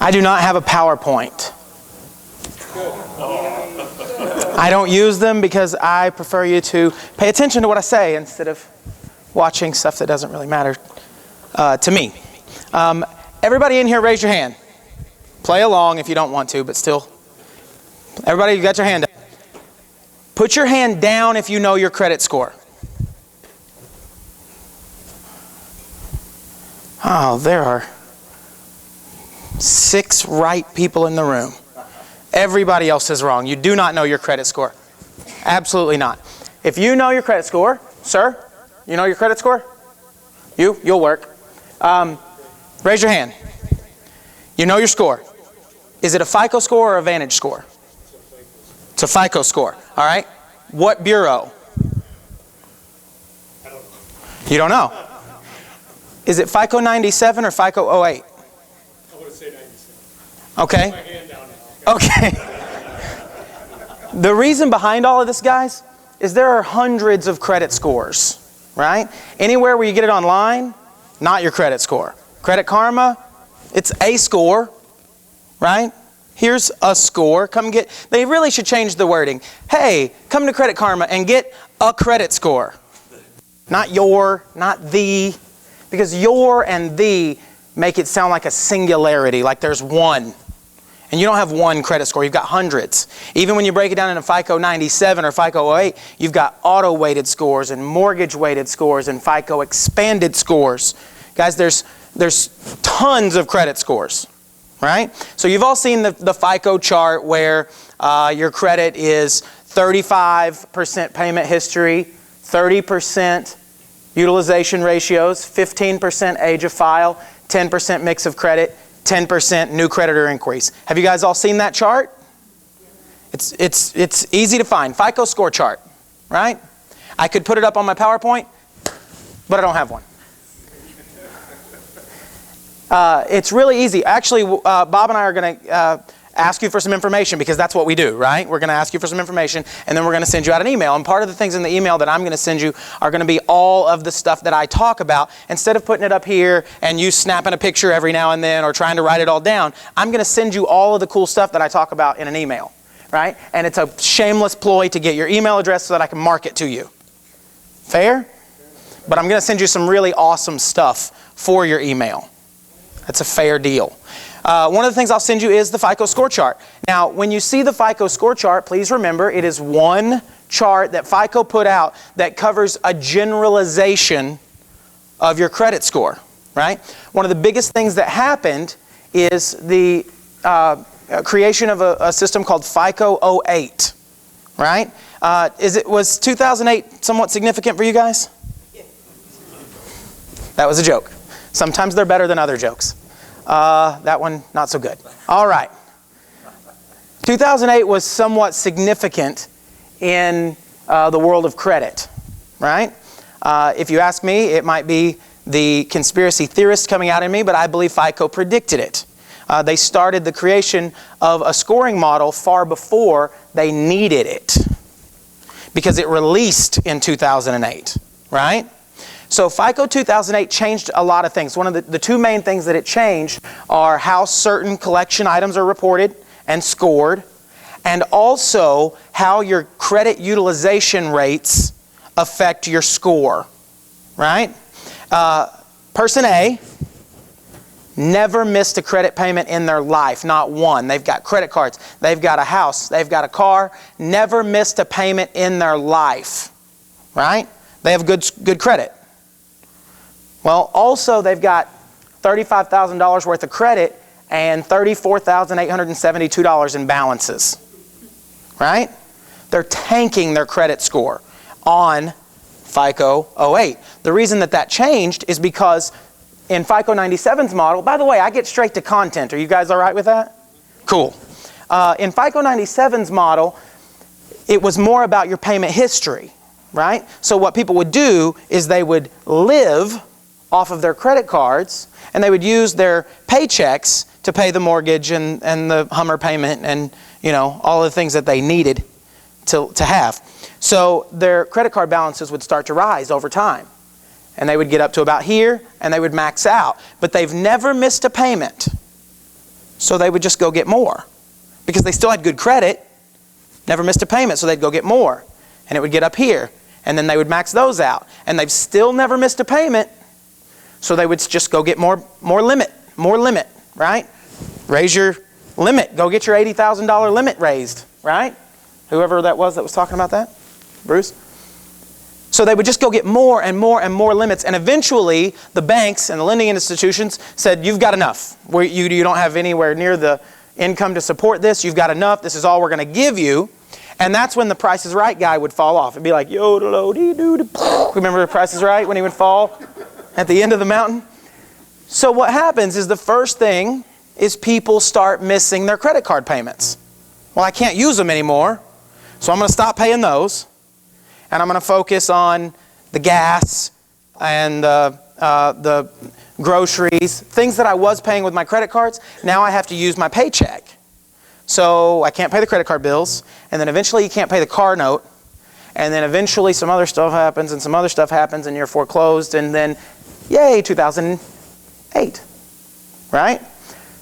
I do not have a PowerPoint. I don't use them because I prefer you to pay attention to what I say instead of watching stuff that doesn't really matter to me. Everybody in here, raise your hand. Play along if you don't want to, but still. Everybody, you got your hand up. Put your hand down if you know your credit score. Oh, there are 6 right people in the room. Everybody else is wrong. You do not know your credit score. Absolutely not. If you know your credit score, sir, you know your credit score? You'll work. Raise your hand. You know your score. Is it a FICO score or a Vantage score? It's a FICO score. All right. What bureau? You don't know. Is it FICO 97 or FICO 08? I would say 97. Okay. Put my hand down now. Okay. The reason behind all of this, guys, is there are hundreds of credit scores, right? Anywhere where you get it online, not your credit score. Credit Karma, it's a score, right? Here's a score. Come get, they really should change the wording. Hey, come to Credit Karma and get a credit score. Not your, not the, because your and the make it sound like a singularity, like there's one. And you don't have one credit score, you've got hundreds. Even when you break it down into FICO 97 or FICO 08, you've got auto-weighted scores and mortgage-weighted scores and FICO expanded scores. Guys, there's tons of credit scores, right? So you've all seen the FICO chart where your credit is 35% payment history, 30% utilization ratios, 15% age of file, 10% mix of credit, 10% new creditor inquiries. Have you guys all seen that chart? It's easy to find. FICO score chart, right? I could put it up on my PowerPoint, but I don't have one. It's really easy. Actually, Bob and I are going to ask you for some information because that's what we do, right? We're going to ask you for some information and then we're going to send you out an email. And part of the things in the email that I'm going to send you are going to be all of the stuff that I talk about. Instead of putting it up here and you snapping a picture every now and then or trying to write it all down, I'm going to send you all of the cool stuff that I talk about in an email, right? And it's a shameless ploy to get your email address so that I can mark it to you. Fair? But I'm going to send you some really awesome stuff for your email. That's a fair deal. One of the things I'll send you is the FICO score chart. Now, when you see the FICO score chart, please remember it is one chart that FICO put out that covers a generalization of your credit score, right? One of the biggest things that happened is the creation of a system called FICO 08, right? Was 2008 somewhat significant for you guys? That was a joke. Sometimes they're better than other jokes. That one, not so good. All right. 2008 was somewhat significant in the world of credit, right? If you ask me, it might be the conspiracy theorists coming out in me, but I believe FICO predicted it. They started the creation of a scoring model far before they needed it because it released in 2008, right? So FICO 2008 changed a lot of things. One of the two main things that it changed are how certain collection items are reported and scored, and also how your credit utilization rates affect your score, right? Person A never missed a credit payment in their life, not one. They've got credit cards, they've got a house, they've got a car, never missed a payment in their life, right? They have good credit. Well, also they've got $35,000 worth of credit and $34,872 in balances, right? They're tanking their credit score on FICO 08. The reason that changed is because in FICO 97's model, by the way, I get straight to content. Are you guys all right with that? Cool. In FICO 97's model, it was more about your payment history, right? So what people would do is they would live off of their credit cards, and they would use their paychecks to pay the mortgage and the Hummer payment and, you know, all the things that they needed to have. So their credit card balances would start to rise over time. And they would get up to about here, and they would max out. But they've never missed a payment. So they would just go get more because they still had good credit, never missed a payment, so they'd go get more. And it would get up here. And then they would max those out. And they've still never missed a payment, so they would just go get more limit, right? Raise your limit. Go get your $80,000 limit raised, right? Whoever that was talking about that? Bruce? So they would just go get more and more and more limits. And eventually, the banks and the lending institutions said, you've got enough. You don't have anywhere near the income to support this. You've got enough. This is all we're going to give you. And that's when the Price is Right guy would fall off. It'd be like, yo-do-lo-dee-doo-doo. Remember the Price is Right when he would fall at the end of the mountain? So what happens is the first thing is people start missing their credit card payments. Well, I can't use them anymore, so I'm going to stop paying those. And I'm going to focus on the gas and the groceries, things that I was paying with my credit cards. Now I have to use my paycheck. So I can't pay the credit card bills, and then eventually you can't pay the car note, and then eventually some other stuff happens, and some other stuff happens, and you're foreclosed, and then, yay, 2008, right?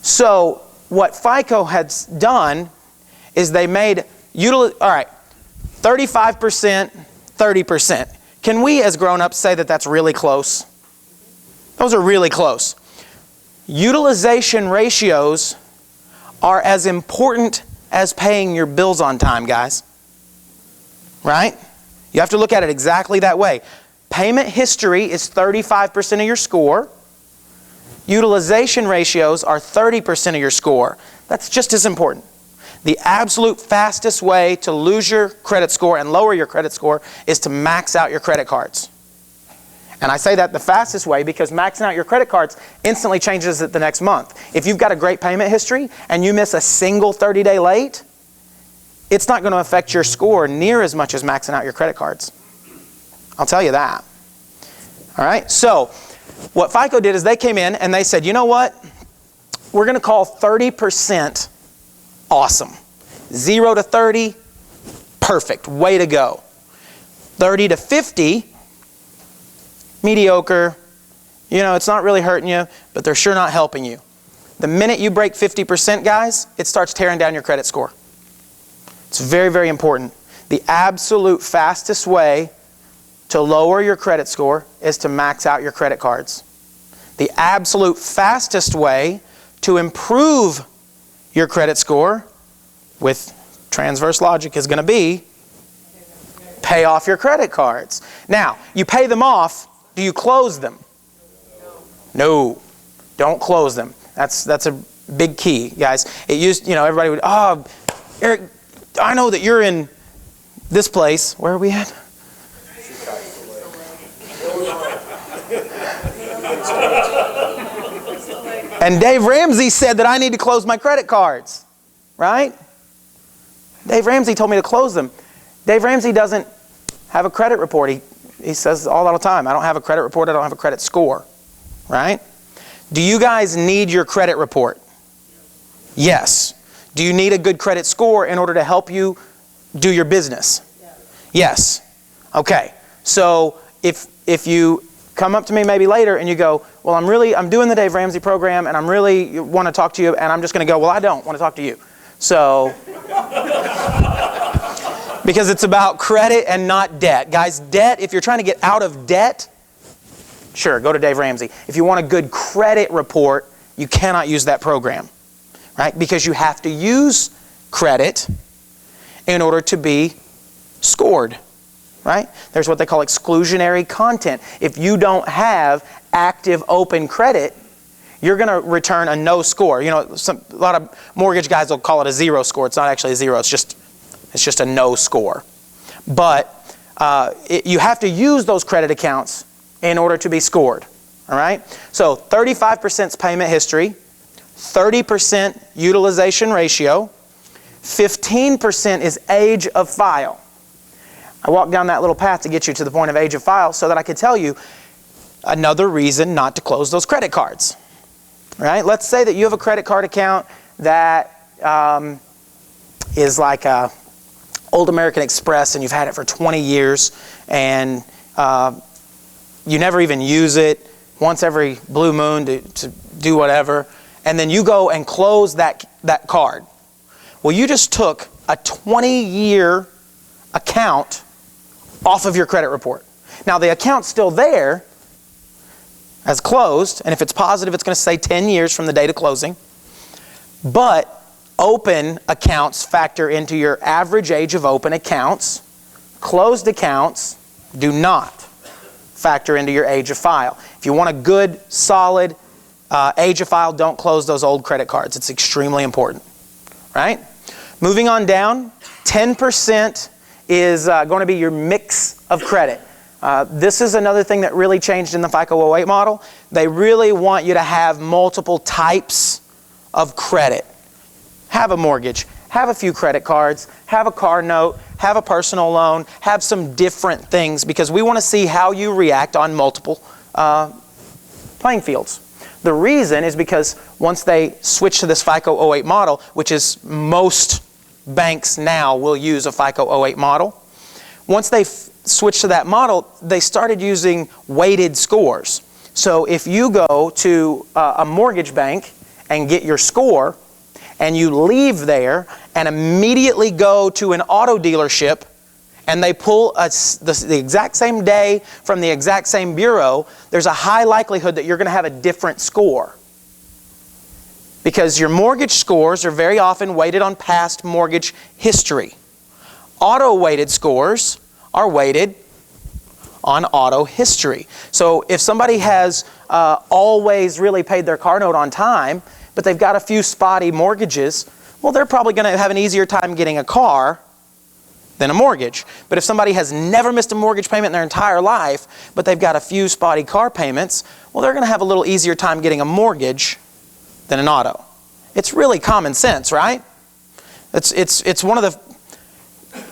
So what FICO had done is they made, all right, 35%, 30%. Can we as grown-ups say that that's really close? Those are really close. Utilization ratios are as important as paying your bills on time, guys. Right? You have to look at it exactly that way. Payment history is 35% of your score. Utilization ratios are 30% of your score. That's just as important. The absolute fastest way to lose your credit score and lower your credit score is to max out your credit cards. And I say that the fastest way because maxing out your credit cards instantly changes it the next month. If you've got a great payment history and you miss a single 30-day late, it's not going to affect your score near as much as maxing out your credit cards. I'll tell you that. All right? So what FICO did is they came in and they said, you know what? We're going to call 30% awesome. 0 to 30, perfect. Way to go. 30 to 50, mediocre. You know, it's not really hurting you, but they're sure not helping you. The minute you break 50%, guys, it starts tearing down your credit score. It's very, very important. The absolute fastest way to lower your credit score is to max out your credit cards. The absolute fastest way to improve your credit score with transverse logic is going to be pay off your credit cards. Now, you pay them off. Do you close them? No. Don't close them. That's a big key, guys. It used, everybody would, oh, Eric, I know that you're in this place. Where are we at? And Dave Ramsey said that I need to close my credit cards, right? Dave Ramsey told me to close them. Dave Ramsey doesn't have a credit report. He says all the time, I don't have a credit report, I don't have a credit score, right? Do you guys need your credit report? Yes. Do you need a good credit score in order to help you do your business? Yes. Okay. So if you come up to me maybe later and you go, well, I'm doing the Dave Ramsey program and I'm really want to talk to you, and I'm just going to go, well, I don't want to talk to you. So, because it's about credit and not debt. Guys, debt, if you're trying to get out of debt, sure, go to Dave Ramsey. If you want a good credit report, you cannot use that program, right? Because you have to use credit in order to be scored, right? There's what they call exclusionary content. If you don't have active open credit, you're going to return a no score. A lot of mortgage guys will call it a 0 score. It's not actually a 0. It's just a no score. But you have to use those credit accounts in order to be scored. All right? So 35% is payment history, 30% utilization ratio, 15% is age of file. I walked down that little path to get you to the point of age of file so that I could tell you another reason not to close those credit cards. Right? Let's say that you have a credit card account that is like a Old American Express and you've had it for 20 years and you never even use it, once every blue moon to do whatever, and then you go and close that card. Well, you just took a 20-year account off of your credit report. Now, the account's still there as closed, and if it's positive, it's going to say 10 years from the date of closing. But open accounts factor into your average age of open accounts. Closed accounts do not factor into your age of file. If you want a good, solid age of file, don't close those old credit cards. It's extremely important, right? Moving on down, 10% is going to be your mix of credit. This is another thing that really changed in the FICO 08 model. They really want you to have multiple types of credit. Have a mortgage, have a few credit cards, have a car note, have a personal loan, have some different things, because we want to see how you react on multiple playing fields. The reason is because once they switch to this FICO 08 model, which is most banks now will use a FICO 08 model, once they switched to that model, they started using weighted scores. So if you go to a mortgage bank and get your score, and you leave there and immediately go to an auto dealership and they pull the exact same day from the exact same bureau, there's a high likelihood that you're going to have a different score. Because your mortgage scores are very often weighted on past mortgage history. Auto-weighted scores are weighted on auto history. So if somebody has always really paid their car note on time, but they've got a few spotty mortgages, well, they're probably going to have an easier time getting a car than a mortgage. But if somebody has never missed a mortgage payment in their entire life, but they've got a few spotty car payments, well, they're going to have a little easier time getting a mortgage than an auto. It's really common sense, right? It's one of the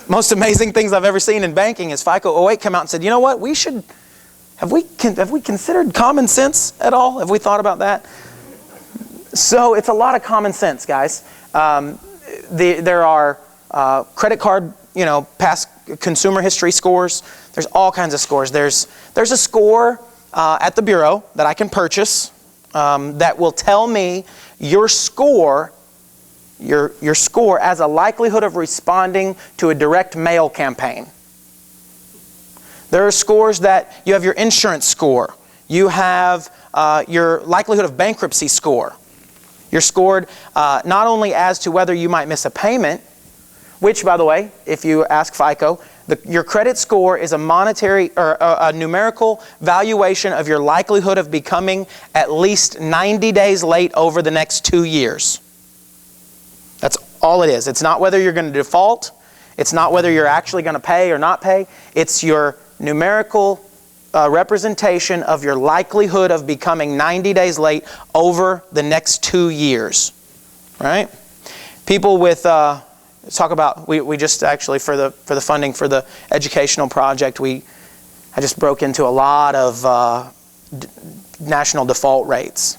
most amazing things I've ever seen in banking is FICO 08 come out and said, you know what, have we considered common sense at all? Have we thought about that? So it's a lot of common sense, guys. There are credit card, past consumer history scores. There's all kinds of scores. There's a score at the bureau that I can purchase that will tell me your score as a likelihood of responding to a direct mail campaign. There are scores that you have your insurance score. You have your likelihood of bankruptcy score. You're scored not only as to whether you might miss a payment, which, by the way, if you ask FICO, your credit score is a monetary or a numerical valuation of your likelihood of becoming at least 90 days late over the next 2 years. That's all it is. It's not whether you're going to default. It's not whether you're actually going to pay or not pay. It's your numerical representation of your likelihood of becoming 90 days late over the next 2 years. Right? People with talk about we just actually for the funding for the educational project I just broke into a lot of national default rates,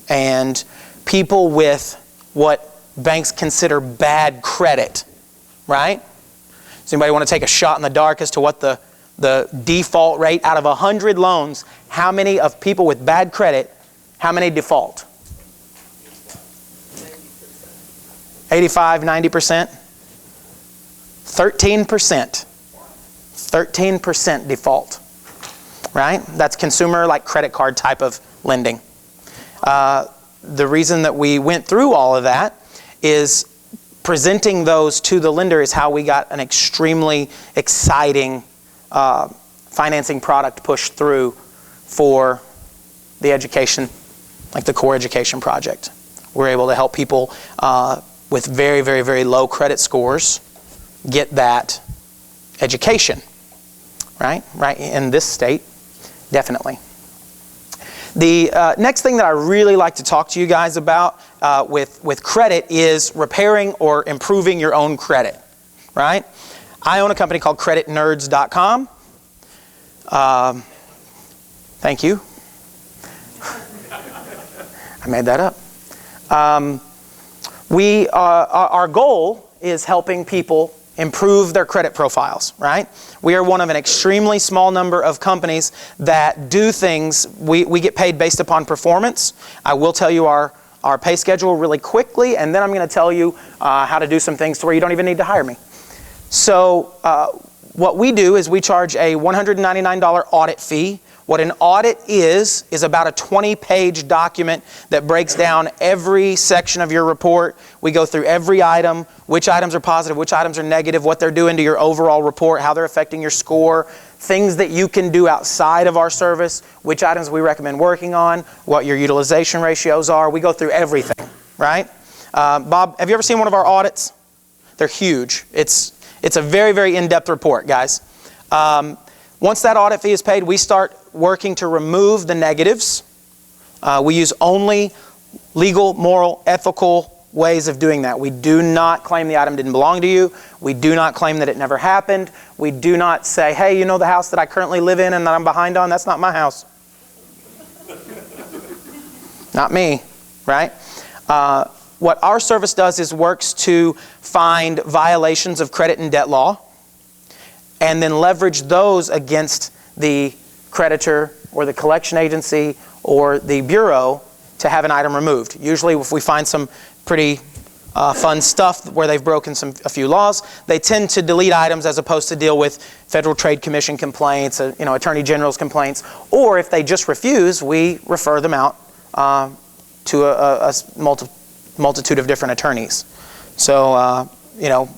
and people with what banks consider bad credit. Right? Does anybody want to take a shot in the dark as to what the default rate out of 100 loans, how many of people with bad credit, how many default? 85, 90%? 13%. 13% default. Right? That's consumer like credit card type of lending. The reason that we went through all of that is presenting those to the lender is how we got an extremely exciting financing product pushed through for the education, like the core education project. We're able to help people with very, very, very low credit scores get that education, right? Right in this state, definitely. The next thing that I really like to talk to you guys about with credit is repairing or improving your own credit, right? I own a company called creditnerds.com. Thank you. I made that up. Our goal is helping people improve their credit profiles, right? We are one of an extremely small number of companies that do things. We get paid based upon performance. I will tell you our our pay schedule really quickly, and then I'm going to tell you how to do some things to where you don't even need to hire me. So what we do is we charge a $199 audit fee. What an audit is about a 20-page document that breaks down every section of your report. We go through every item, which items are positive, which items are negative, what they're doing to your overall report, how they're affecting your score, things that you can do outside of our service, which items we recommend working on, what your utilization ratios are. We go through everything, right? Bob, have you ever seen one of our audits? They're huge. It's a very, very in-depth report, guys. Once that audit fee is paid, we start working to remove the negatives. We use only legal, moral, ethical ways of doing that. We do not claim the item didn't belong to you. We do not claim that it never happened. We do not say, hey, you know the house that I currently live in and that I'm behind on? That's not my house. Not me, right? What our service does is works to find violations of credit and debt law and then leverage those against the creditor or the collection agency or the bureau to have an item removed. Usually if we find some pretty fun stuff where they've broken a few laws, they tend to delete items as opposed to deal with Federal Trade Commission complaints, Attorney General's complaints, or if they just refuse, we refer them out to a multitude of different attorneys. So,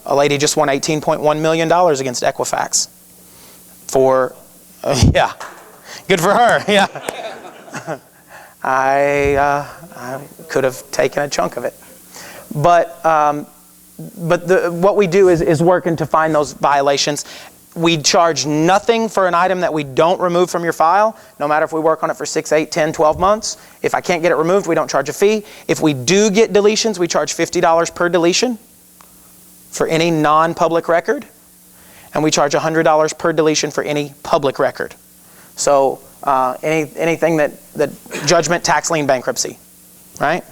a lady just won $18.1 million against Equifax for, yeah, good for her, yeah. I could have taken a chunk of it. But what we do is working to find those violations. We charge nothing for an item that we don't remove from your file, no matter if we work on it for 6, 8, 10, 12 months. If I can't get it removed, we don't charge a fee. If we do get deletions, we charge $50 per deletion for any non-public record. And we charge $100 per deletion for any public record. So anything that judgment, tax lien, bankruptcy, right?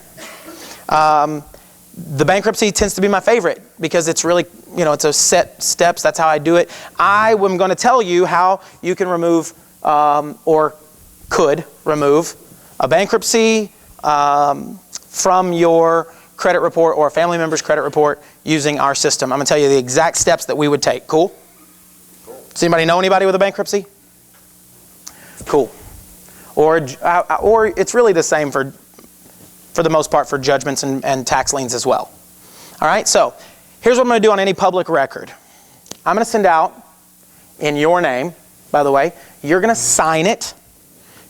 The bankruptcy tends to be my favorite because it's really, it's a set steps. That's how I do it. I am going to tell you how you can remove or could remove a bankruptcy from your credit report or a family member's credit report using our system. I'm going to tell you the exact steps that we would take. Cool? Does anybody know anybody with a bankruptcy? Cool. Or it's really the same for the most part for judgments and tax liens as well. All right, so here's what I'm going to do on any public record. I'm going to send out in your name, by the way. You're going to sign it.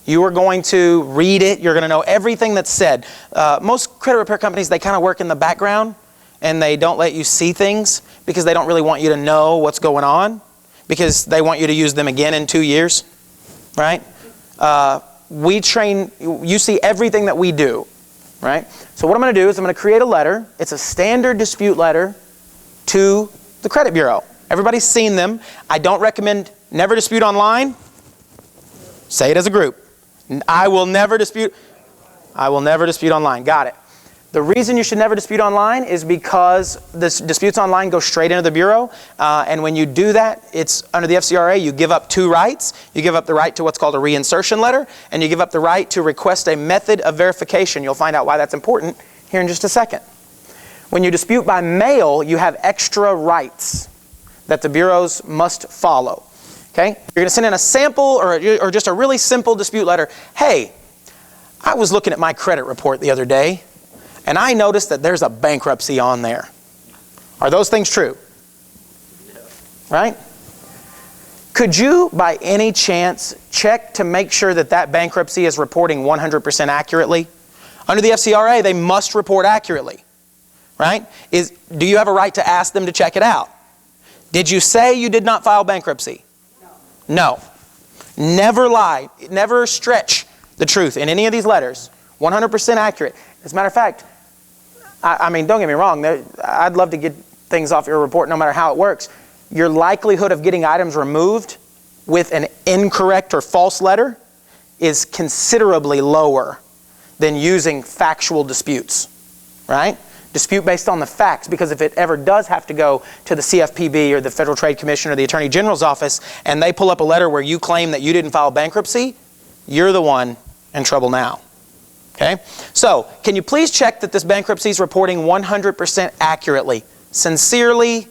You are going to read it. You're going to know everything that's said. Most credit repair companies, they kind of work in the background and they don't let you see things because they don't really want you to know what's going on because they want you to use them again in 2 years, right? We train, you see everything that we do. Right? So what I'm going to do is I'm going to create a letter. It's a standard dispute letter to the credit bureau. Everybody's seen them. I don't recommend never dispute online. Say it as a group. I will never dispute online. Got it. The reason you should never dispute online is because the disputes online go straight into the bureau. And when you do that, it's under the FCRA, you give up 2 rights. You give up the right to what's called a reinsertion letter, and you give up the right to request a method of verification. You'll find out why that's important here in just a second. When you dispute by mail, you have extra rights that the bureaus must follow. Okay? You're going to send in a sample or just a really simple dispute letter. Hey, I was looking at my credit report the other day, and I noticed that there's a bankruptcy on there. Are those things true? Right? Could you, by any chance, check to make sure that that bankruptcy is reporting 100% accurately? Under the FCRA, they must report accurately. Right? Do you have a right to ask them to check it out? Did you say you did not file bankruptcy? No. Never lie. Never stretch the truth in any of these letters. 100% accurate. As a matter of fact, I mean, don't get me wrong. I'd love to get things off your report no matter how it works. Your likelihood of getting items removed with an incorrect or false letter is considerably lower than using factual disputes, right? Dispute based on the facts, because if it ever does have to go to the CFPB or the Federal Trade Commission or the Attorney General's office and they pull up a letter where you claim that you didn't file bankruptcy, you're the one in trouble now. Okay? So, can you please check that this bankruptcy is reporting 100% accurately? Sincerely,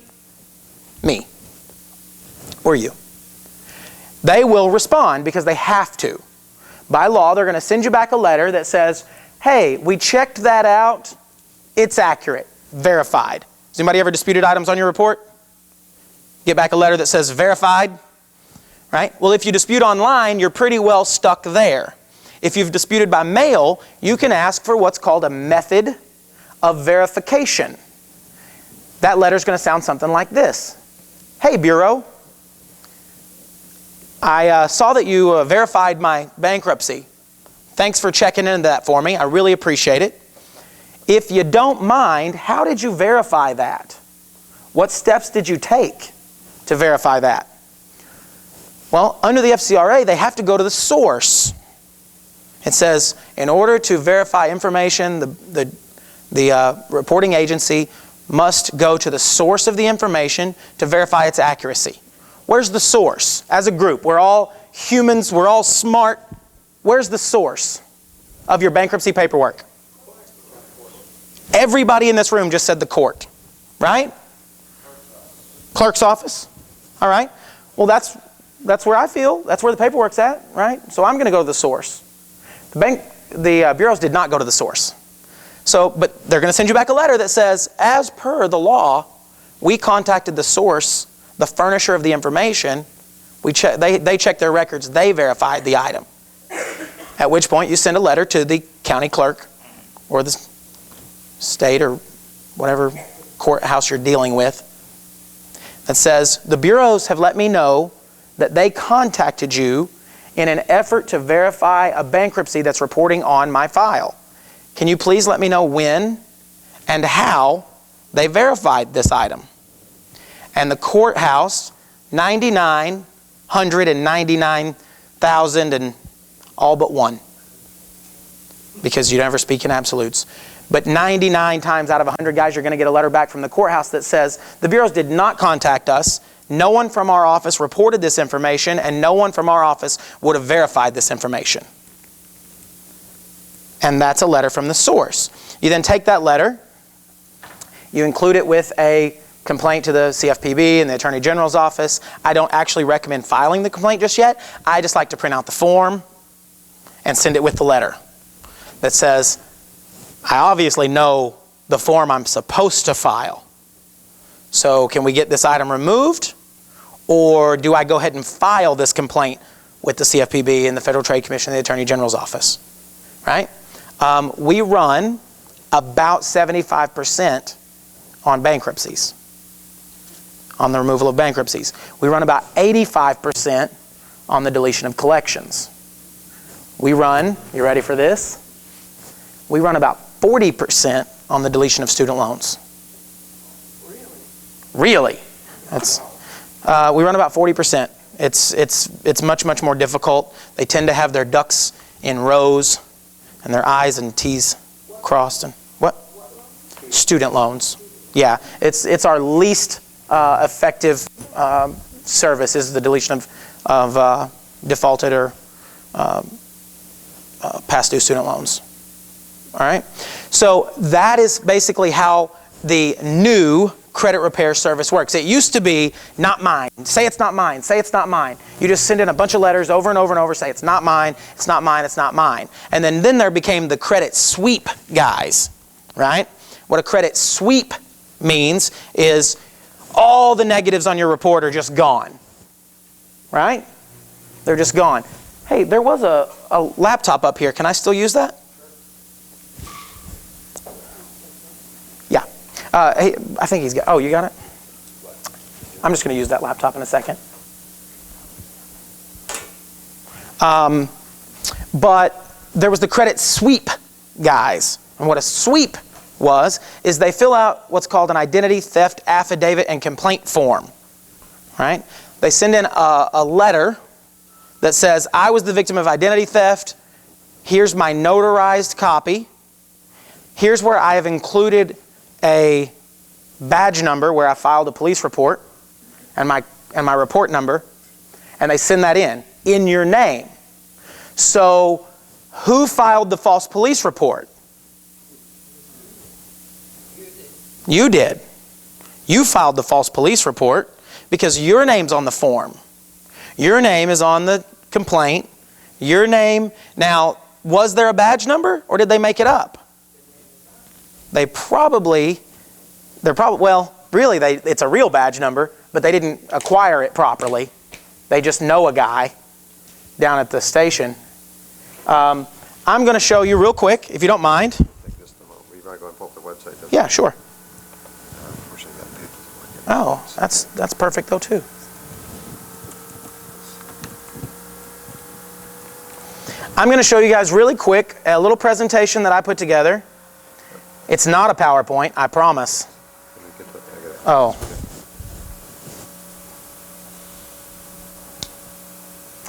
me. Or you. They will respond because they have to. By law, they're going to send you back a letter that says, hey, we checked that out. It's accurate. Verified. Has anybody ever disputed items on your report? Get back a letter that says verified? Right? Well, if you dispute online, you're pretty well stuck there. If you've disputed by mail, you can ask for what's called a method of verification. That letter's going to sound something like this. Hey, Bureau. I saw that you verified my bankruptcy. Thanks for checking into that for me. I really appreciate it. If you don't mind, how did you verify that? What steps did you take to verify that? Well, under the FCRA, they have to go to the source. It says, in order to verify information, the reporting agency must go to the source of the information to verify its accuracy. Where's the source? As a group, we're all humans, we're all smart. Where's the source of your bankruptcy paperwork? Everybody in this room just said the court, right? Clerk's office. All right. Well, that's where I feel. That's where the paperwork's at, right? So I'm going to go to the source. The bureaus did not go to the source. So, but they're going to send you back a letter that says, as per the law, we contacted the source, the furnisher of the information. They checked their records. They verified the item. At which point you send a letter to the county clerk or the state or whatever courthouse you're dealing with that says, the bureaus have let me know that they contacted you in an effort to verify a bankruptcy that's reporting on my file. Can you please let me know when and how they verified this item? And the courthouse, 999,000 and all but one. Because you never speak in absolutes. But 99 times out of 100 guys, you're going to get a letter back from the courthouse that says, the bureaus did not contact us. No one from our office reported this information, and no one from our office would have verified this information. And that's a letter from the source. You then take that letter, you include it with a complaint to the CFPB and the Attorney General's office. I don't actually recommend filing the complaint just yet. I just like to print out the form and send it with the letter that says, I obviously know the form I'm supposed to file. So can we get this item removed? Or do I go ahead and file this complaint with the CFPB and the Federal Trade Commission and the Attorney General's office? Right? We run about 75% on bankruptcies, on the removal of bankruptcies. We run about 85% on the deletion of collections. We run, you ready for this? We run about 40% on the deletion of student loans. Really? That's, we run about 40%. It's much more difficult. They tend to have their ducks in rows and their I's and T's crossed. And what? Student loans. Yeah, it's our least effective service is the deletion of defaulted or past due student loans. All right? So that is basically how the new credit repair service works. It used to be not mine. Say it's not mine. Say it's not mine. You just send in a bunch of letters over and over and over, say it's not mine, it's not mine, it's not mine. And then there became the credit sweep guys, right? What a credit sweep means is all the negatives on your report are just gone, right? They're just gone. Hey, there was a laptop up here. Can I still use that? Yeah. Hey, I think he's got, oh, you got it? I'm just going to use that laptop in a second. But there was the credit sweep guys. And what a sweep is they fill out what's called an identity theft affidavit and complaint form. Right? They send in a letter that says, I was the victim of identity theft. Here's my notarized copy. Here's where I have included a badge number where I filed a police report and my report number. And they send that in your name. So Who filed the false police report? You did. You filed the false police report because your name's on the form. Your name is on the complaint. Your name. Now, was there a badge number or did they make it up? Well, really, it's a real badge number, but they didn't acquire it properly. They just know a guy down at the station. I'm going to show you real quick, if you don't mind. Take this to moment. You might go and pull up the website. Yeah, sure. Unfortunately, that page doesn't work. Oh, that's perfect though too. I'm going to show you guys really quick a little presentation that I put together. It's not a PowerPoint, I promise. Oh.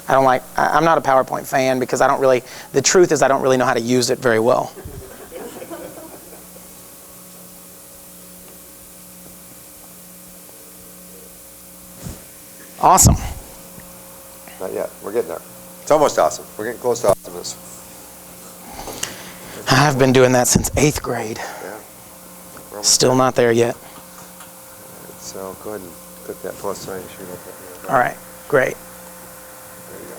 I'm not a PowerPoint fan because the truth is I don't really know how to use it very well. Awesome. Not yet. We're getting there. It's almost awesome. We're getting close to awesomeness. I've been doing that since 8th grade. Yeah. Still not there yet. So go ahead and click that plus sign. Shoot up there. All right, great. There you go.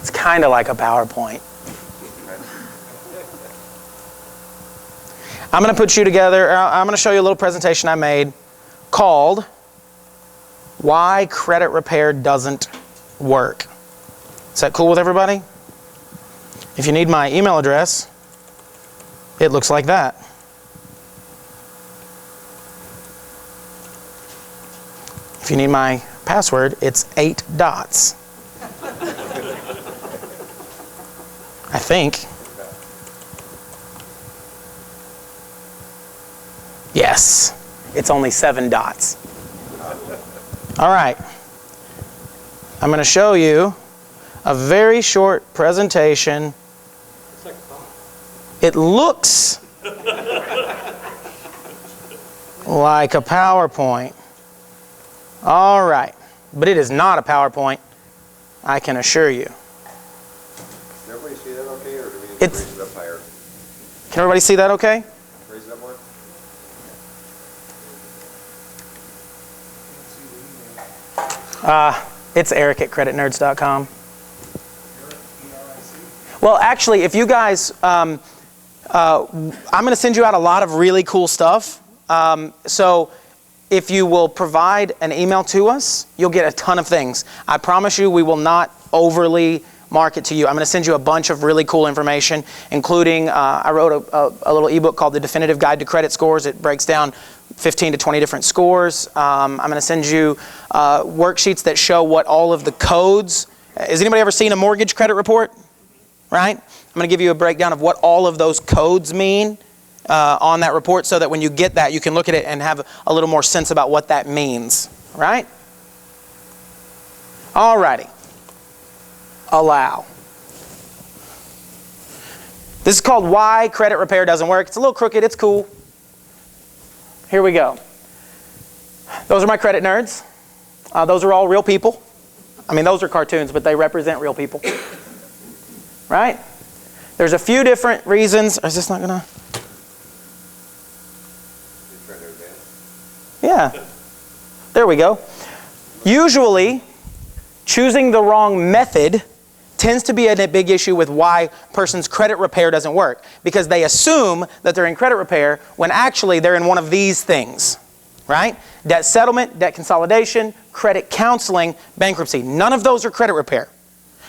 It's kind of like a PowerPoint. I'm going to put you together. I'm going to show you a little presentation I made called Why Credit Repair Doesn't Work. Is that cool with everybody? If you need my email address, it looks like that. If you need my password, it's 8 dots. I think. Yes, it's only 7 dots. All right. I'm going to show you a very short presentation. It looks like a PowerPoint. All right. But it is not a PowerPoint, I can assure you. Can everybody see that okay, or do we need to It's- raise it up higher? Can everybody see that okay? Raise it up more? It's Eric at creditnerds.com. Well, actually, if you guys, I'm going to send you out a lot of really cool stuff. So if you will provide an email to us, you'll get a ton of things. I promise you we will not overly market to you. I'm going to send you a bunch of really cool information, including I wrote a little ebook called The Definitive Guide to Credit Scores. It breaks down 15 to 20 different scores. I'm going to send you worksheets that show what all of the codes. Has anybody ever seen a mortgage credit report? Right? I'm going to give you a breakdown of what all of those codes mean on that report so that when you get that, you can look at it and have a little more sense about what that means. Right? Alrighty. Allow. This is called Why Credit Repair Doesn't Work. It's a little crooked. It's cool. Here we go. Those are my credit nerds. Those are all real people. I mean, those are cartoons, but they represent real people. Right? There's a few different reasons. Is this not going to? Yeah. There we go. Usually, choosing the wrong method tends to be a big issue with why a person's credit repair doesn't work. Because they assume that they're in credit repair when actually they're in one of these things. Right? Debt settlement, debt consolidation, credit counseling, bankruptcy. None of those are credit repair.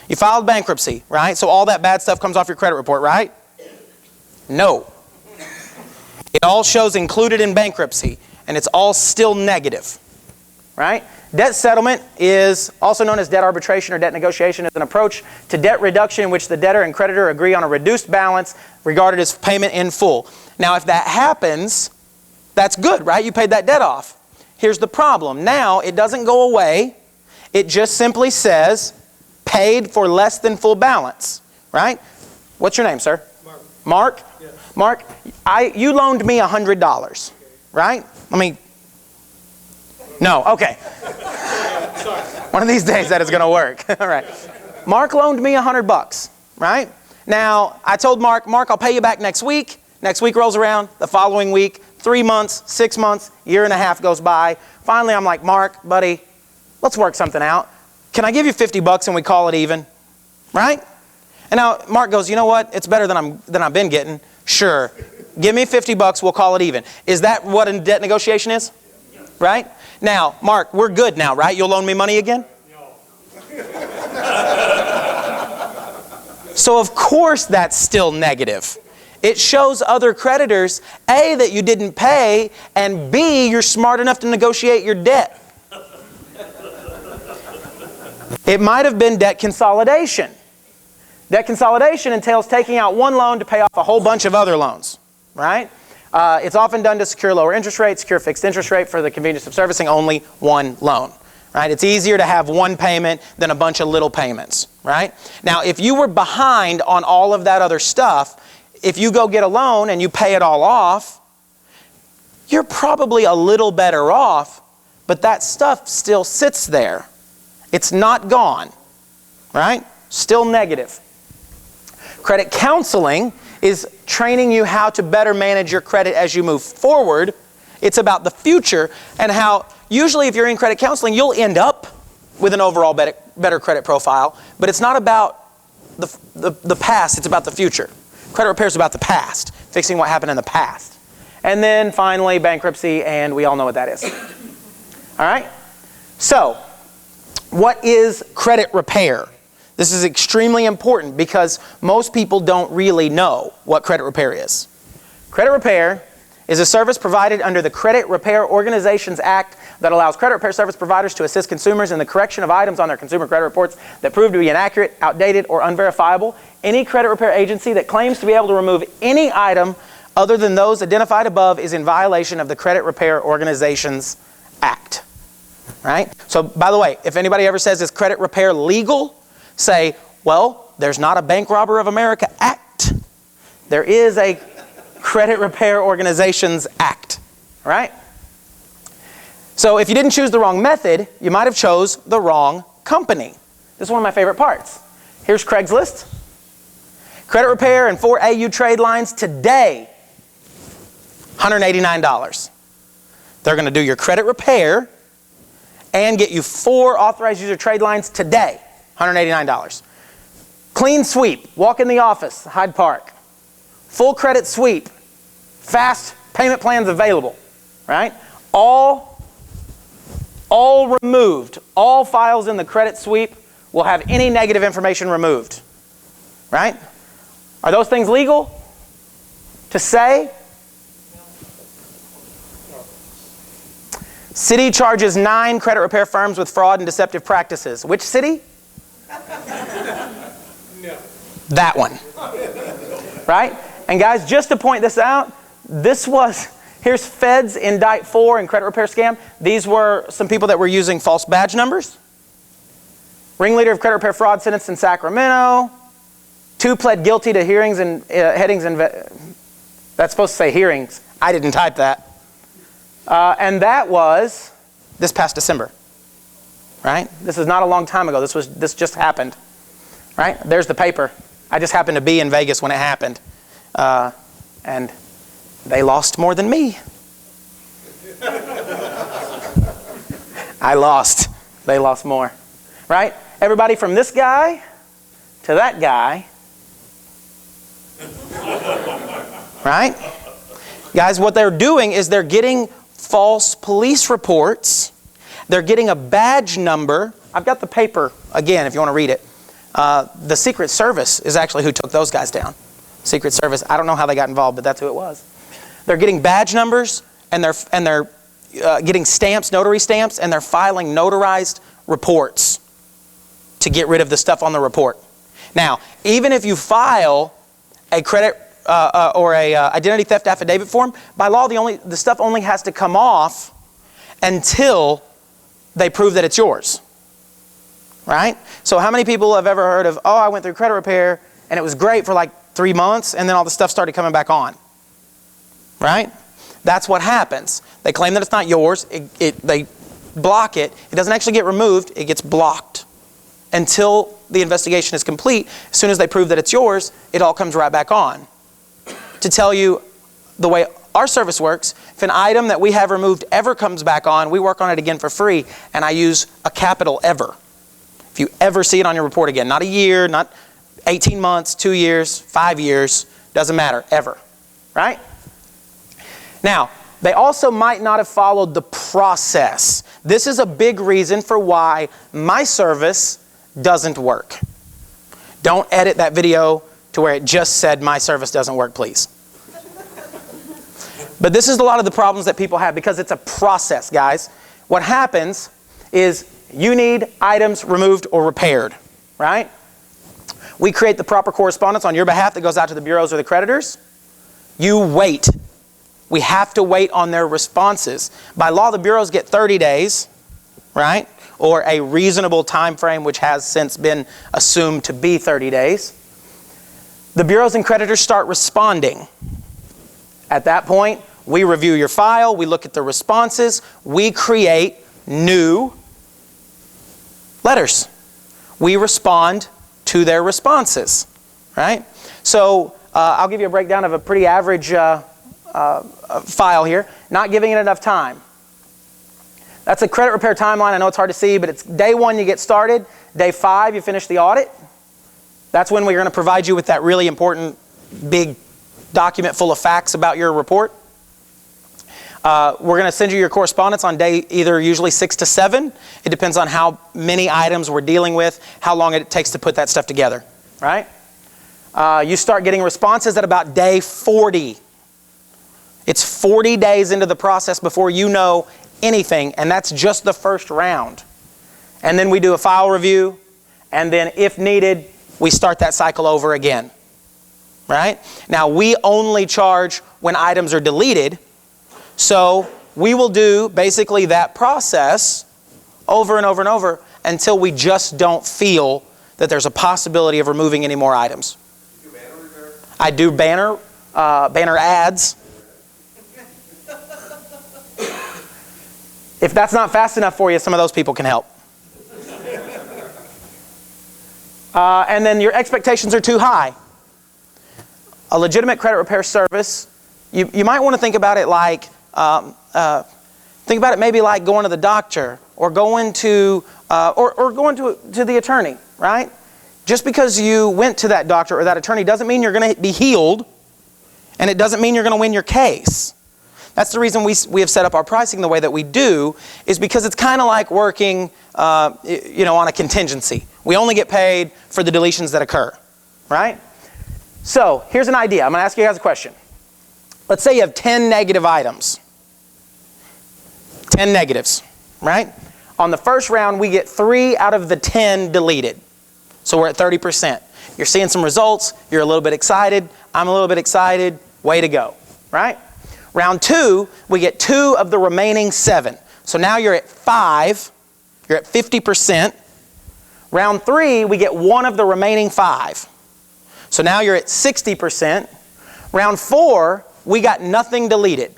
You filed bankruptcy, right? So all that bad stuff comes off your credit report, right? No. It all shows included in bankruptcy, and it's all still negative, right? Debt settlement is also known as debt arbitration or debt negotiation. Is an approach to debt reduction in which the debtor and creditor agree on a reduced balance regarded as payment in full. Now, if that happens, that's good, right? You paid that debt off. Here's the problem. Now, it doesn't go away. It just simply says paid for less than full balance, right? What's your name, sir? Mark. Mark? Yes. Mark, you loaned me $100, right? I don't No, okay. One of these days that is going to work. All right. Mark loaned me $100, right? Now, I told Mark, I'll pay you back next week. Next week rolls around, the following week, 3 months, 6 months, year and a half goes by. Finally, I'm like, Mark, buddy, let's work something out. Can I give you $50 and we call it even? Right? And now Mark goes, you know what? It's better than I've been getting. Sure. Give me $50, we'll call it even. Is that what a debt negotiation is? Right? Now, Mark, we're good now, right? You'll loan me money again? So of course that's still negative. It shows other creditors, A, that you didn't pay, and B, you're smart enough to negotiate your debt. It might have been debt consolidation. Debt consolidation entails taking out one loan to pay off a whole bunch of other loans, right? It's often done to secure lower interest rates, secure fixed interest rate for the convenience of servicing only one loan, right? It's easier to have one payment than a bunch of little payments, right? Now, if you were behind on all of that other stuff, if you go get a loan and you pay it all off, you're probably a little better off, but that stuff still sits there. It's not gone, right? Still negative. Credit counseling is training you how to better manage your credit as you move forward. It's about the future and how usually if you're in credit counseling, you'll end up with an overall better credit profile, but it's not about the past, it's about the future. Credit repair is about the past, fixing what happened in the past. And then finally, bankruptcy, and we all know what that is. All right? So, what is credit repair? This is extremely important because most people don't really know what credit repair is. Credit repair is a service provided under the Credit Repair Organizations Act that allows credit repair service providers to assist consumers in the correction of items on their consumer credit reports that prove to be inaccurate, outdated, or unverifiable. Any credit repair agency that claims to be able to remove any item other than those identified above is in violation of the Credit Repair Organizations Act. Right? So, by the way, if anybody ever says, is credit repair legal? Say, well, there's not a Bank Robber of America Act. There is a Credit Repair Organizations Act. Right? So if you didn't choose the wrong method, you might have chose the wrong company. This is one of my favorite parts. Here's Craigslist. Credit repair and 4 AU trade lines today, $189. They're going to do your credit repair and get you 4 authorized user trade lines today, $189. Clean sweep, walk in the office, Hyde Park. Full credit sweep, fast payment plans available, right? All removed. All files in the credit sweep will have any negative information removed, right? Are those things legal to say? City charges 9 credit repair firms with fraud and deceptive practices. Which city? No. That one. Right? And guys, just to point this out, here's Feds Indict 4 and credit repair scam. These were some people that were using false badge numbers. Ringleader of credit repair fraud sentenced in Sacramento. 2 pled guilty to hearings and headings and that's supposed to say hearings. I didn't type that. And that was this past December. Right? This is not a long time ago. This just happened. Right? There's the paper. I just happened to be in Vegas when it happened. And they lost more than me. I lost. They lost more. Right? Everybody from this guy to that guy. Right? Guys, what they're doing is they're getting false police reports. They're getting a badge number. I've got the paper again if you want to read it. The Secret Service is actually who took those guys down. Secret Service. I don't know how they got involved, but that's who it was. They're getting badge numbers and they're getting stamps, notary stamps, and they're filing notarized reports to get rid of the stuff on the report. Now, even if you file a credit or a identity theft affidavit form, by law the stuff only has to come off until they prove that it's yours. Right? So how many people have ever heard of, oh, I went through credit repair and it was great for like 3 months and then all the stuff started coming back on? Right? That's what happens. They claim that it's not yours. They block it. It doesn't actually get removed. It gets blocked until the investigation is complete. As soon as they prove that it's yours, it all comes right back on. To tell you the way our service works, if an item that we have removed ever comes back on, we work on it again for free, and I use a capital ever. If you ever see it on your report again, not a year, not 18 months, 2 years, 5 years, doesn't matter, ever, right? Now, they also might not have followed the process. This is a big reason for why my service doesn't work. Don't edit that video to where it just said my service doesn't work, please. But this is a lot of the problems that people have because it's a process, guys. What happens is you need items removed or repaired, right? We create the proper correspondence on your behalf that goes out to the bureaus or the creditors. You wait. We have to wait on their responses. By law, the bureaus get 30 days, right? Or a reasonable time frame, which has since been assumed to be 30 days. The bureaus and creditors start responding. At that point, we review your file, we look at the responses, we create new letters. We respond to their responses, right? So I'll give you a breakdown of a pretty average file here, not giving it enough time. That's a credit repair timeline. I know it's hard to see, but it's day 1 you get started, day 5 you finish the audit. That's when we're going to provide you with that really important big document full of facts about your report. We're going to send you your correspondence on day either usually 6 to 7. It depends on how many items we're dealing with, how long it takes to put that stuff together, right? You start getting responses at about day 40. It's 40 days into the process before you know anything, and that's just the first round. And then we do a file review, and then if needed, we start that cycle over again, right? Now, we only charge when items are deleted, so we will do basically that process over and over and over until we just don't feel that there's a possibility of removing any more items. You do banner repair? I do banner ads. If that's not fast enough for you, some of those people can help. And then your expectations are too high. A legitimate credit repair service, you might want to think about it like, maybe like going to the doctor or going to the attorney, right? Just because you went to that doctor or that attorney doesn't mean you're going to be healed, and it doesn't mean you're going to win your case. That's the reason we have set up our pricing the way that we do, is because it's kind of like working on a contingency. We only get paid for the deletions that occur, right? So here's an idea. I'm going to ask you guys a question. Let's say you have 10 negative items. 10 negatives, right? On the first round, we get 3 out of the 10 deleted. So we're at 30%. You're seeing some results. You're a little bit excited. I'm a little bit excited. Way to go, right? Round 2, we get 2 of the remaining 7. So now you're at 5. You're at 50%. Round 3, we get 1 of the remaining 5. So now you're at 60%. Round 4, we got nothing deleted.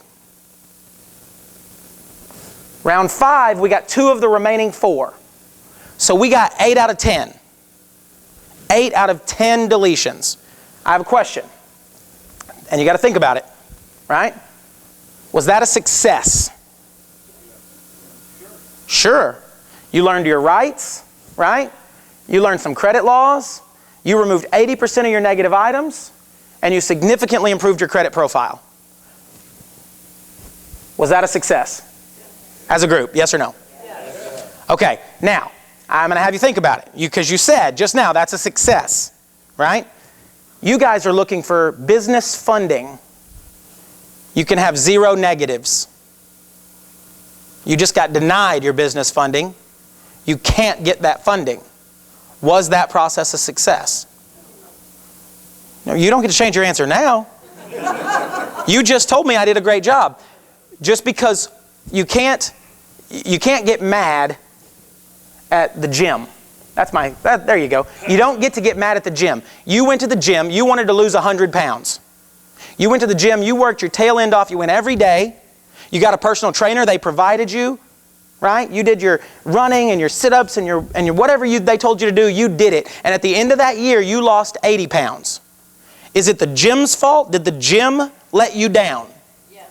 Round 5, we got 2 of the remaining 4. So we got 8 out of 10. 8 out of 10 deletions. I have a question. And you got to think about it, right? Was that a success? Sure. You learned your rights, right? You learned some credit laws. You removed 80% of your negative items, and you significantly improved your credit profile. Was that a success? As a group, yes or no? Yes. Okay, now, I'm going to have you think about it. Because you said just now that's a success, right? You guys are looking for business funding. You can have 0 negatives. You just got denied your business funding. You can't get that funding. Was that process a success? No, you don't get to change your answer now. You just told me I did a great job. Just because you can't get mad at the gym. There you go. You don't get to get mad at the gym. You went to the gym, you wanted to lose 100 pounds. You went to the gym, you worked your tail end off, you went every day. You got a personal trainer, they provided you, right? You did your running and your sit-ups and your whatever they told you to do, you did it. And at the end of that year, you lost 80 pounds. Is it the gym's fault? Did the gym let you down? Yes.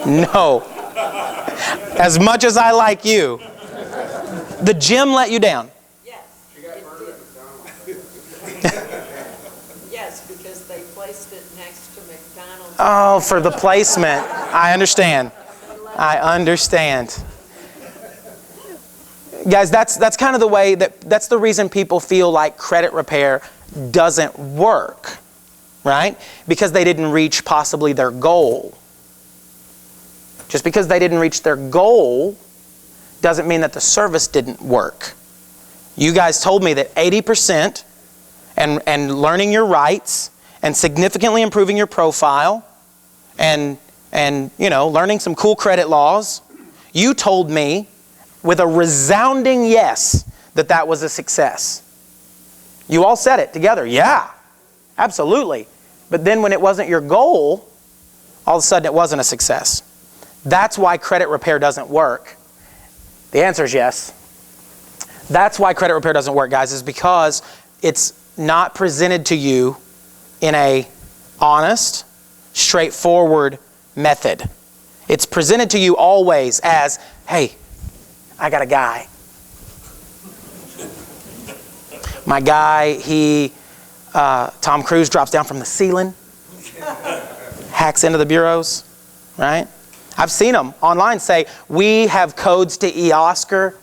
No. As much as I like you, the gym let you down. Yes. Yes, because they placed it next to McDonald's. Oh, for the placement. I understand. I understand. Guys, that's kind of the way that's the reason people feel like credit repair doesn't work, right? Because they didn't reach possibly their goal. Just because they didn't reach their goal doesn't mean that the service didn't work. You guys told me that 80% and learning your rights and significantly improving your profile and learning some cool credit laws, you told me with a resounding yes that was a success. You all said it together. Yeah, absolutely. But then when it wasn't your goal, all of a sudden it wasn't a success. That's why credit repair doesn't work. The answer is yes. That's why credit repair doesn't work, guys, is because it's not presented to you in a honest, straightforward method. It's presented to you always as, hey, I got a guy. My guy, Tom Cruise drops down from the ceiling, hacks into the bureaus, right? I've seen them online say, we have codes to eOscar,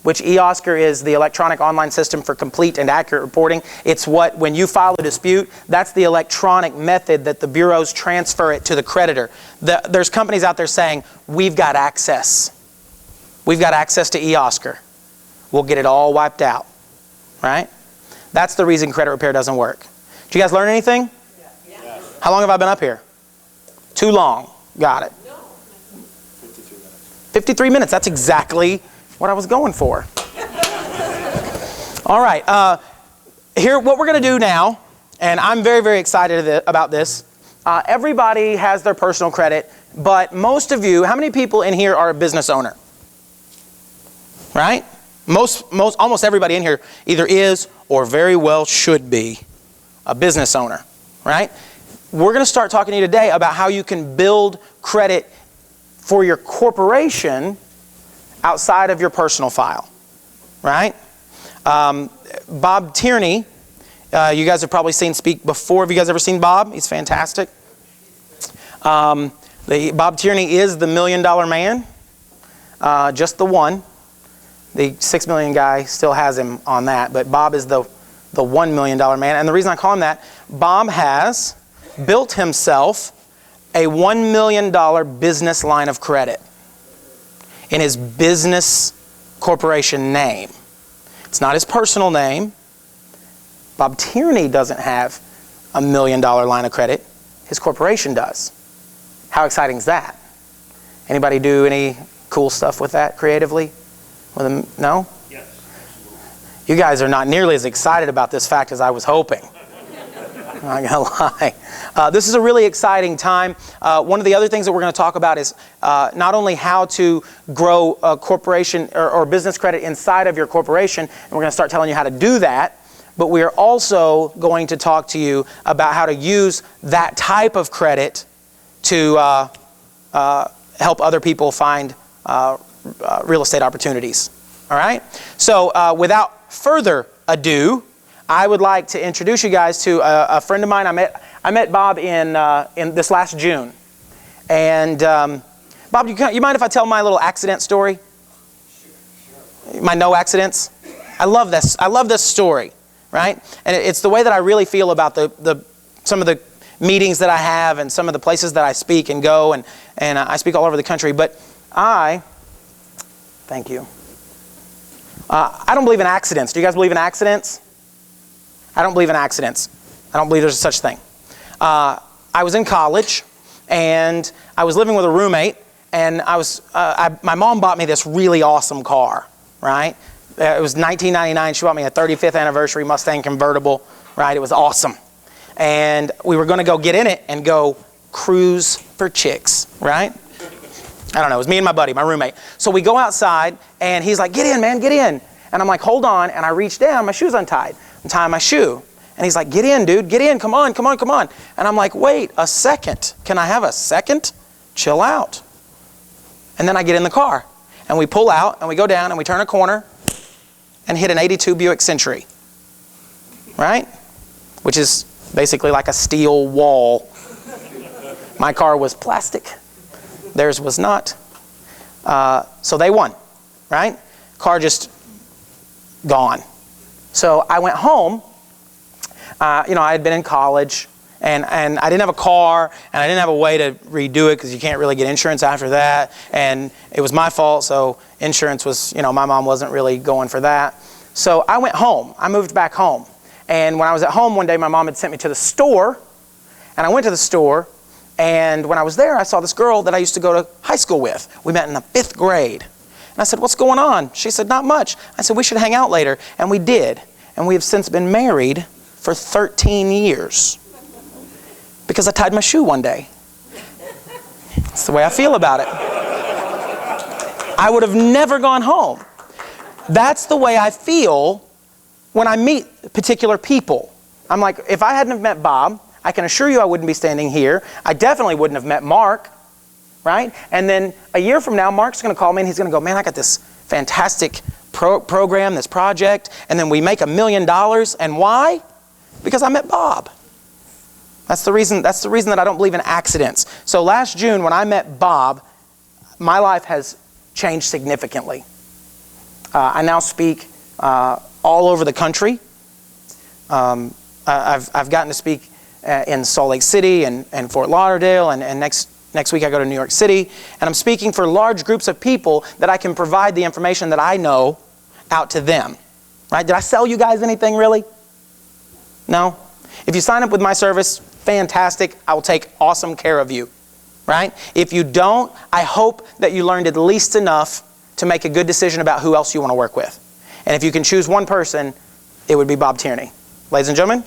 which eOscar is the electronic online system for complete and accurate reporting. It's when you file a dispute, that's the electronic method that the bureaus transfer it to the creditor. There's companies out there saying, we've got access. We've got access to eOscar. We'll get it all wiped out, right? That's the reason credit repair doesn't work. Did you guys learn anything? Yeah. How long have I been up here? Too long. Got it. 53 minutes. That's exactly what I was going for. All right. Here, what we're going to do now, and I'm very, very excited about this. Everybody has their personal credit, but most of you, how many people in here are a business owner? Right? Almost everybody in here either is or very well should be a business owner, right? We're going to start talking to you today about how you can build credit for your corporation outside of your personal file, right? Bob Tierney, you guys have probably seen speak before. Have you guys ever seen Bob? He's fantastic. Bob Tierney is the $1 million man, just the one. The $6 million guy still has him on that, but Bob is the $1 million man. And the reason I call him that, Bob has built himself a $1 million business line of credit in his business corporation name. It's not his personal name. Bob Tierney doesn't have a $1 million line of credit. His corporation does. How exciting is that? Anybody do any cool stuff with that creatively? No? Yes. You guys are not nearly as excited about this fact as I was hoping. I'm not going to lie. This is a really exciting time. One of the other things that we're going to talk about is not only how to grow a corporation or business credit inside of your corporation, and we're going to start telling you how to do that, but we are also going to talk to you about how to use that type of credit to help other people find real estate opportunities. All right? So without further ado, I would like to introduce you guys to a friend of mine. I met Bob in this last June. And Bob, you mind if I tell my little accident story? My no accidents? I love this. I love this story, right? And it's the way that I really feel about some of the meetings that I have and some of the places that I speak and go, and I speak all over the country. But thank you. I don't believe in accidents. Do you guys believe in accidents? I don't believe in accidents. I don't believe there's such thing. I was in college, and I was living with a roommate, and my mom bought me this really awesome car, right? It was 1999. She bought me a 35th anniversary Mustang convertible, right? It was awesome. And we were going to go get in it and go cruise for chicks, right? I don't know, it was me and my buddy, my roommate. So we go outside, and he's like, get in, man, get in. And I'm like, hold on, and I reach down, my shoe's untied. I'm tying my shoe. And he's like, get in, dude, get in, come on, come on, come on. And I'm like, wait a second, can I have a second? Chill out. And then I get in the car, and we pull out, and we go down, and we turn a corner, and hit an 82 Buick Century, right? Which is basically like a steel wall. My car was plastic. Theirs was not. So they won, right? Car just gone. So I went home. I had been in college, and I didn't have a car, and I didn't have a way to redo it because you can't really get insurance after that. And it was my fault, so insurance was, my mom wasn't really going for that. So I went home. I moved back home. And when I was at home one day, my mom had sent me to the store, and I went to the store. And when I was there, I saw this girl that I used to go to high school with. We met in the 5th grade. And I said, what's going on? She said, not much. I said, we should hang out later. And we did. And we have since been married for 13 years. Because I tied my shoe one day. That's the way I feel about it. I would have never gone home. That's the way I feel when I meet particular people. I'm like, if I hadn't have met Bob, I can assure you I wouldn't be standing here. I definitely wouldn't have met Mark, right? And then a year from now, Mark's going to call me and he's going to go, man, I got this fantastic program, this project, and then we make $1 million. And why? Because I met Bob. That's the reason that I don't believe in accidents. So last June, when I met Bob, my life has changed significantly. I now speak all over the country. I've gotten to speak in Salt Lake City and Fort Lauderdale, and next week I go to New York City, and I'm speaking for large groups of people that I can provide the information that I know out to them. Right? Did I sell you guys anything really? No? If you sign up with my service, fantastic. I will take awesome care of you. Right? If you don't, I hope that you learned at least enough to make a good decision about who else you want to work with. And if you can choose one person, it would be Bob Tierney. Ladies and gentlemen,